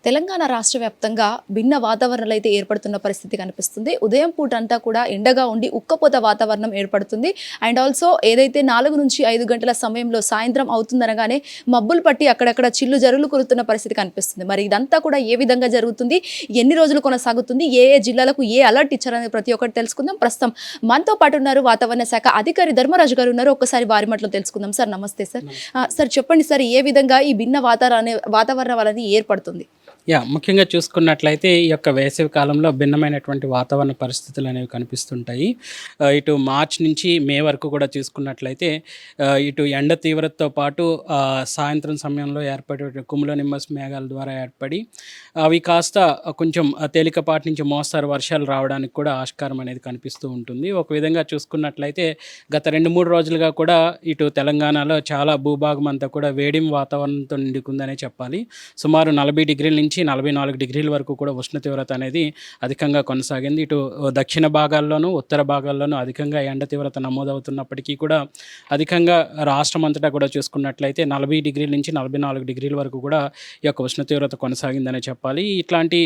తెలంగాణ రాష్ట్ర వ్యాప్తంగా భిన్న వాతావరణాలు అయితే ఏర్పడుతున్న పరిస్థితి కనిపిస్తుంది. ఉదయం పూట అంతా కూడా ఎండగా ఉండి ఉక్కపోత వాతావరణం ఏర్పడుతుంది. అండ్ ఆల్సో ఏదైతే 4 నుంచి 5 గంటల సమయంలో సాయంత్రం అవుతుందనగానే మబ్బులు పట్టి అక్కడక్కడ చిల్లు జరులు కురుతున్న పరిస్థితి కనిపిస్తుంది. మరి ఇదంతా కూడా ఏ విధంగా జరుగుతుంది, ఎన్ని రోజులు కొనసాగుతుంది, ఏ ఏ జిల్లాలకు ఏ అలర్ట్ ఇచ్చారనేది ప్రతి ఒక్కటి తెలుసుకుందాం. ప్రస్తుతం మనతో పాటు ఉన్నారు వాతావరణ శాఖ అధికారి ధర్మరాజు గారు ఉన్నారు. ఒక్కసారి వారి మాటలో తెలుసుకుందాం. సార్ నమస్తే సార్. సార్ చెప్పండి సార్, ఏ విధంగా ఈ భిన్న వాతావరణం అనేది ఏర్పడుతుంది? ముఖ్యంగా చూసుకున్నట్లయితే ఈ యొక్క వేసవి కాలంలో భిన్నమైనటువంటి వాతావరణ పరిస్థితులు అనేవి కనిపిస్తుంటాయి. ఇటు మార్చ్ నుంచి మే వరకు కూడా చూసుకున్నట్లయితే ఇటు ఎండ తీవ్రతతో పాటు సాయంత్రం సమయంలో ఏర్పడే కుములోనింబస్ మేఘాల ద్వారా ఏర్పడి అవి కాస్త కొంచెం తేలికపాటి నుంచి మోస్తారు వర్షాలు రావడానికి కూడా ఆస్కారం అనేది కనిపిస్తూ ఉంటుంది. ఒక విధంగా చూసుకున్నట్లయితే గత 2-3 రోజులుగా కూడా ఇటు తెలంగాణలో చాలా భూభాగం అంతా కూడా వేడిమి వాతావరణంతో నిండుకుందనే చెప్పాలి. సుమారు 40 డిగ్రీల నుంచి 44 డిగ్రీల వరకు కూడా ఉష్ణ తీవ్రత అనేది అధికంగా కొనసాగింది. ఇటు దక్షిణ భాగాల్లోనూ ఉత్తర భాగాల్లోనూ అధికంగా ఎండ తీవ్రత నమోదవుతున్నప్పటికీ కూడా అధికంగా రాష్ట్రం అంతటా కూడా చూసుకున్నట్లయితే 40 డిగ్రీల నుంచి 44 డిగ్రీల వరకు కూడా ఈ యొక్క ఉష్ణ తీవ్రత కొనసాగిందనే చెప్పాలి. ఇట్లాంటి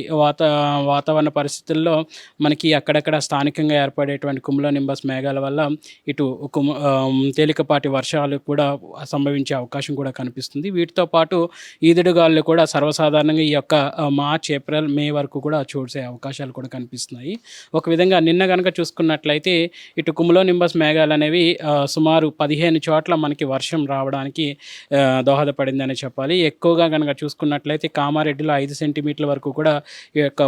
వాతావరణ పరిస్థితుల్లో మనకి అక్కడక్కడ స్థానికంగా ఏర్పడేటువంటి కుములోనింబస్ మేఘాల వల్ల ఇటు తేలికపాటి వర్షాలు కూడా సంభవించే అవకాశం కూడా కనిపిస్తుంది. వీటితో పాటు ఈదుడుగాలు కూడా సర్వసాధారణంగా ఈ యొక్క మార్చ్, ఏప్రిల్, మే వరకు కూడా చూసే అవకాశాలు కూడా కనిపిస్తున్నాయి. ఒక విధంగా నిన్న కనుక చూసుకున్నట్లయితే ఇటు కుములోనింబస్ మేఘాలు అనేవి సుమారు 15 చోట్ల మనకి వర్షం రావడానికి దోహదపడిందని చెప్పాలి. ఎక్కువగా కనుక చూసుకున్నట్లయితే కామారెడ్డిలో 5 సెంటీమీటర్ల వరకు కూడా ఈ యొక్క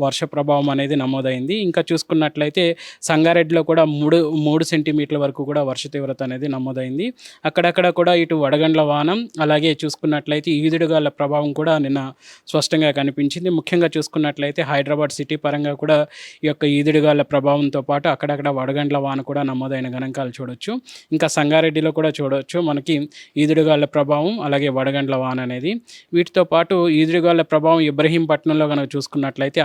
వర్ష ప్రభావం అనేది నమోదైంది. ఇంకా చూసుకున్నట్లయితే సంగారెడ్డిలో కూడా 3 సెంటీమీటర్ల వరకు కూడా వర్ష తీవ్రత అనేది నమోదైంది. అక్కడక్కడ కూడా ఇటు వడగండ్ల వానం, అలాగే చూసుకున్నట్లయితే ఈదుడుగాల ప్రభావం కూడా నిన్న స్పష్టంగా కనిపించింది. ముఖ్యంగా చూసుకున్నట్లయితే హైదరాబాద్ సిటీ పరంగా కూడా ఈ యొక్క ఈదుడుగాల ప్రభావంతో పాటు అక్కడక్కడ వడగండ్ల వాన కూడా నమోదైన గణాంకాలు చూడొచ్చు. ఇంకా సంగారెడ్డిలో కూడా చూడవచ్చు మనకి ఈదుడుగాల ప్రభావం, అలాగే వడగండ్ల వాన అనేది. వీటితో పాటు ఈదుడుగాల ప్రభావం ఇబ్రహీంపట్నంలో కనుక చూసుకున్నట్లయితే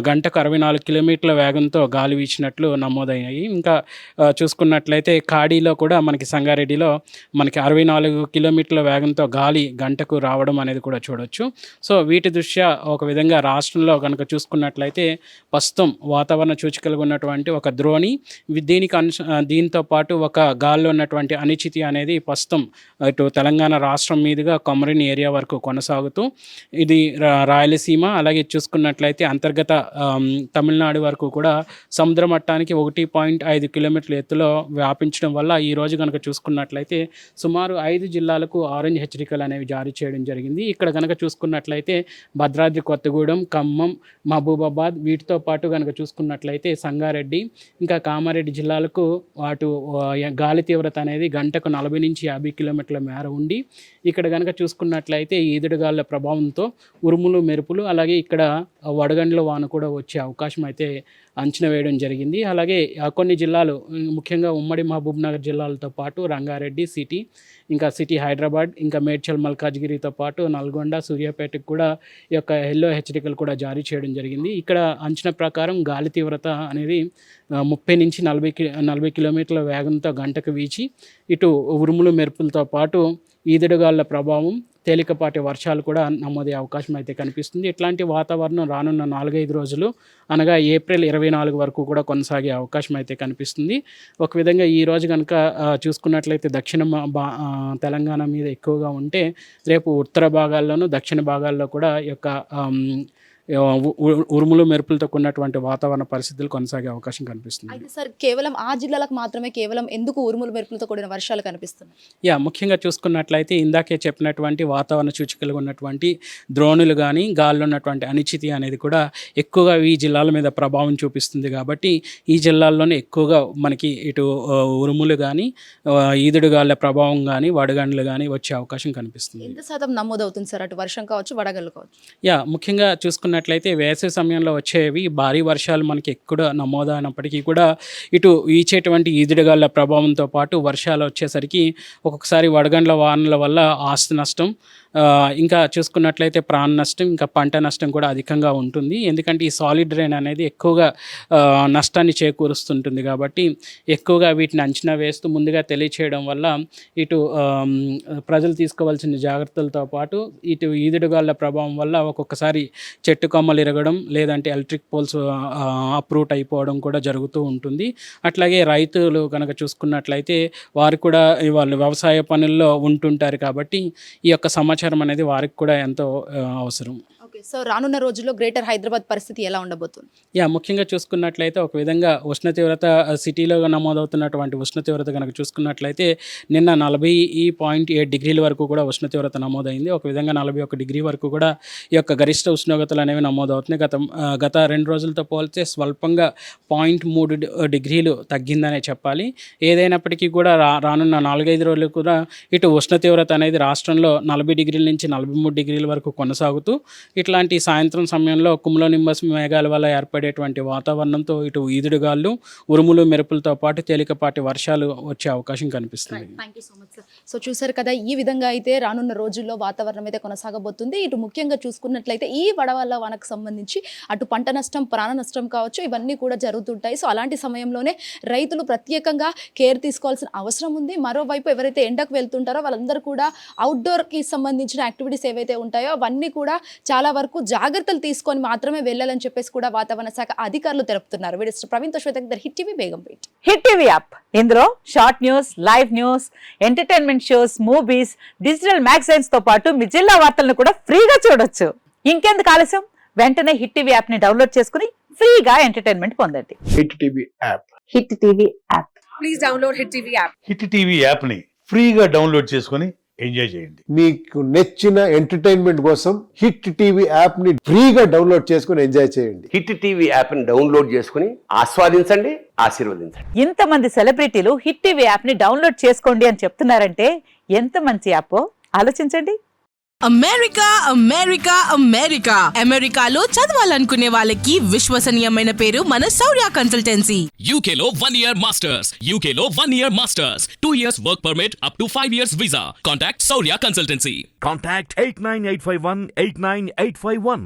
గంటకు 64 కిలోమీటర్ల వేగంతో గాలి వీచినట్లు నమోదయ్యాయి. ఇంకా చూసుకున్నట్లయితే కాడీలో కూడా మనకి సంగారెడ్డిలో మనకి 64 కిలోమీటర్ల వేగంతో గాలి గంటకు రావడం అనేది కూడా చూడొచ్చు. సో వీటి దృష్ట్యా ఒక విధంగా రాష్ట్రంలో కనుక చూసుకున్నట్లయితే ప్రస్తుతం వాతావరణ సూచికలుగా ఉన్నటువంటి ఒక ద్రోణి, దీంతో పాటు ఒక గాల్లో ఉన్నటువంటి అనిశ్చితి అనేది ప్రస్తుతం ఇటు తెలంగాణ రాష్ట్రం మీదుగా కొమరిన్ ఏరియా వరకు కొనసాగుతూ ఇది రాయలసీమ, అలాగే చూసుకున్నట్లయితే అంతర్గత తమిళనాడు వరకు కూడా సముద్ర మట్టానికి 1.5 కిలోమీటర్ల ఎత్తులో వ్యాపించడం వల్ల ఈరోజు కనుక చూసుకున్నట్లయితే సుమారు 5 జిల్లాలకు ఆరెంజ్ హెచ్చరికలు అనేవి జారీ చేయడం జరిగింది. ఇక్కడ కనుక చూసుకున్నట్లయితే భద్రాద్రి కొత్తగూడెం, ఖమ్మం, మహబూబాబాద్, వీటితో పాటు కనుక చూసుకున్నట్లయితే సంగారెడ్డి, ఇంకా కామారెడ్డి జిల్లాలకు గాలి తీవ్రత అనేది గంటకు 40 నుంచి 50 కిలోమీటర్ల మేర ఉండి ఇక్కడ కనుక చూసుకున్నట్లయితే ఈదుడుగాల ప్రభావంతో ఉరుములు, మెరుపులు, అలాగే ఇక్కడ వడగండ్ల వాన కూడా వచ్చే అవకాశం అయితే అంచనా వేయడం జరిగింది. అలాగే కొన్ని జిల్లాలు, ముఖ్యంగా ఉమ్మడి మహబూబ్నగర్ జిల్లాలతో పాటు రంగారెడ్డి సిటీ, ఇంకా సిటీ హైదరాబాద్, ఇంకా మేడ్చల్ మల్కాజ్గిరితో పాటు నల్గొండ, సూర్యాపేటకు కూడా ఈ యొక్క ఎల్లో హెచ్చరికలు కూడా జారీ చేయడం జరిగింది. ఇక్కడ అంచనా ప్రకారం గాలి తీవ్రత అనేది 30 నుంచి 40 కిలోమీటర్ల వేగంతో గంటకు వీచి ఇటు ఉరుములు, మెరుపులతో పాటు ఈదుడుగాళ్ళ ప్రభావం, తేలికపాటి వర్షాలు కూడా నమోదయ్యే అవకాశం అయితే కనిపిస్తుంది. ఇట్లాంటి వాతావరణం రానున్న 4-5 రోజులు అనగా ఏప్రిల్ 24 వరకు కూడా కొనసాగే అవకాశం అయితే కనిపిస్తుంది. ఒక విధంగా ఈరోజు కనుక చూసుకున్నట్లయితే తెలంగాణ మీద ఎక్కువగా ఉంటే రేపు ఉత్తర భాగాల్లోనూ దక్షిణ భాగాల్లో కూడా ఈ యొక్క ఉరుములు, మెరుపులతో కూడినటువంటి వాతావరణ పరిస్థితులు కొనసాగే అవకాశం కనిపిస్తుంది. అయితే సార్ కేవలం ఆ జిల్లాలకు మాత్రమే ఎందుకు ఉరుములు, మెరుపులతో కూడిన వర్షాలు కనిపిస్తున్నాయి? ముఖ్యంగా చూసుకున్నట్లయితే ఇందాకే చెప్పినటువంటి వాతావరణ సూచికలు ఉన్నటువంటి ద్రోణులు కానీ, గాల్లో ఉన్నటువంటి అనిశ్చితి అనేది కూడా ఎక్కువగా ఈ జిల్లాల మీద ప్రభావం చూపిస్తుంది. కాబట్టి ఈ జిల్లాల్లోనే ఎక్కువగా మనకి ఇటు ఉరుములు కానీ, ఈదుడుగాళ్ళ ప్రభావం కానీ, వడగండ్లు కానీ వచ్చే అవకాశం కనిపిస్తుంది. ఎంత శాతం నమోదవుతుంది సార్ అటు వర్షం కావచ్చు, వడగళ్ళు కావచ్చు? ముఖ్యంగా చూసుకున్నట్లయితే వేసవి సమయంలో వచ్చేవి భారీ వర్షాలు మనకి ఎక్కువ నమోదైనప్పటికీ కూడా ఇటు వీచేటువంటి ఈదుడుగాళ్ళ ప్రభావంతో పాటు వర్షాలు వచ్చేసరికి ఒక్కొక్కసారి వడగండ్ల వానల వల్ల ఆస్తి నష్టం, ఇంకా చూసుకున్నట్లయితే ప్రాణ నష్టం, ఇంకా పంట నష్టం కూడా అధికంగా ఉంటుంది. ఎందుకంటే ఈ సాలిడ్ రైన్ అనేది ఎక్కువగా నష్టాన్ని చేకూరుస్తుంటుంది కాబట్టి ఎక్కువగా వీటిని అంచనా వేస్తూ ముందుగా తెలియచేయడం వల్ల ఇటు ప్రజలు తీసుకోవాల్సిన జాగ్రత్తలతో పాటు ఇటు ఈదుడుగాళ్ళ ప్రభావం వల్ల ఒక్కొక్కసారి చెట్టు కొమ్మలు ఇరగడం, లేదంటే ఎలక్ట్రిక్ పోల్స్ అప్రూట్ అయిపోవడం కూడా జరుగుతూ ఉంటుంది. అట్లాగే రైతులు కనుక చూసుకున్నట్లయితే వారు కూడా వాళ్ళు వ్యవసాయ పనుల్లో ఉంటుంటారు కాబట్టి ఈ యొక్క సమాచారం అనేది వారికి కూడా ఎంతో అవసరం. ఓకే, సో రానున్న రోజుల్లో గ్రేటర్ హైదరాబాద్ పరిస్థితి ఎలా ఉండబోతుంది? ముఖ్యంగా చూసుకున్నట్లయితే ఒక విధంగా ఉష్ణ తీవ్రత సిటీలో నమోదవుతున్నటువంటి ఉష్ణ తీవ్రత కనుక చూసుకున్నట్లయితే నిన్న 40.7 డిగ్రీల వరకు కూడా ఉష్ణ తీవ్రత నమోదైంది. ఒక విధంగా 41 డిగ్రీ వరకు కూడా ఈ యొక్క గరిష్ట ఉష్ణోగ్రతలు అనేవి నమోదవుతున్నాయి. గత 2 రోజులతో పోల్చితే స్వల్పంగా 0.3 డిగ్రీలు తగ్గిందనే చెప్పాలి. ఏదైనప్పటికీ కూడా రానున్న 4-5 రోజులు కూడా ఇటు ఉష్ణ తీవ్రత అనేది రాష్ట్రంలో 40 డిగ్రీల నుంచి 43 డిగ్రీల వరకు కొనసాగుతూ ఇట్లాంటి సాయంత్రం సమయంలో కుములోనింబస్ మేఘాల వల్ల ఏర్పడేటువంటి వాతావరణంతో ఇటు ఈదుడుగాళ్ళు, ఉరుములు, మెరుపులతో పాటు తేలికపాటి వర్షాలు వచ్చే అవకాశం కనిపిస్తుంది. Thank you so much sir. So చూసారు కదా, ఈ విధంగా అయితే రానున్న రోజుల్లో వాతావరణం అయితే కొనసాగబోతుంది. ఇటు ముఖ్యంగా చూసుకున్నట్లయితే ఈ వడవల్ల వానకు సంబంధించి అటు పంట నష్టం, ప్రాణ నష్టం కావచ్చు, ఇవన్నీ కూడా జరుగుతుంటాయి. సో అలాంటి సమయంలోనే రైతులు ప్రత్యేకంగా కేర్ తీసుకోవాల్సిన అవసరం ఉంది. మరోవైపు ఎవరైతే ఎండకు వెళ్తుంటారో వాళ్ళందరూ కూడా అవుట్డోర్కి సంబంధించిన యాక్టివిటీస్ ఏవైతే ఉంటాయో అవన్నీ కూడా చాలా వరకు జాగ్రత్తలు తీసుకొని మాత్రమే వెళ్ళాలని చెప్పేసి కూడా వాతావరణ శాఖ అధికారులు తెలుపుతున్నారు. వీడియో ప్రవీణ్తో Shweta, hit TV, Begumpet. Hit TV app, ఇందులో short news, live news, entertainment shows, movies, digital magazines తో పాటు మీ జిల్లా వార్తలను కూడా ఫ్రీగా చూడొచ్చు. ఇంకెందుకు ఆలస్యం, వెంటనే హిట్ టీవీ యాప్ ని డౌన్లోడ్ చేసుకుని ఫ్రీగా ఎంటర్టైన్మెంట్ పొందండి. Hit TV app. Hit TV app. Please download hit TV app. Hit TV యాప్ని ఫ్రీగా డౌన్లోడ్ చేసుకొని ఎంజాయ్ చేయండి. మీకు నచ్చిన ఎంటర్టైన్మెంట్ కోసం హిట్ టీవీ యాప్ ని ఫ్రీగా డౌన్లోడ్ చేసుకుని ఎంజాయ్ చేయండి. హిట్ టీవీ యాప్ని డౌన్లోడ్ చేసుకుని ఆస్వాదించండి, ఆశీర్వదించండి. ఇంతమంది సెలబ్రిటీలు హిట్ టీవీ యాప్ ని డౌన్లోడ్ చేసుకోండి అని చెప్తున్నారంటే ఎంత మంచి యాప్ ఆలోచించండి. అమెరికా అమెరికా అమెరికా అమెరికాలో చదవాలనుకునే వాళ్ళకి విశ్వసనీయమైన పేరు మన శౌర్య కన్సల్టెన్సీ. UK లో 1 year masters. UK లో 1 year masters. 2 years work permit up to 5 years visa. Contact Saurya Consultancy. Contact 89851 89851.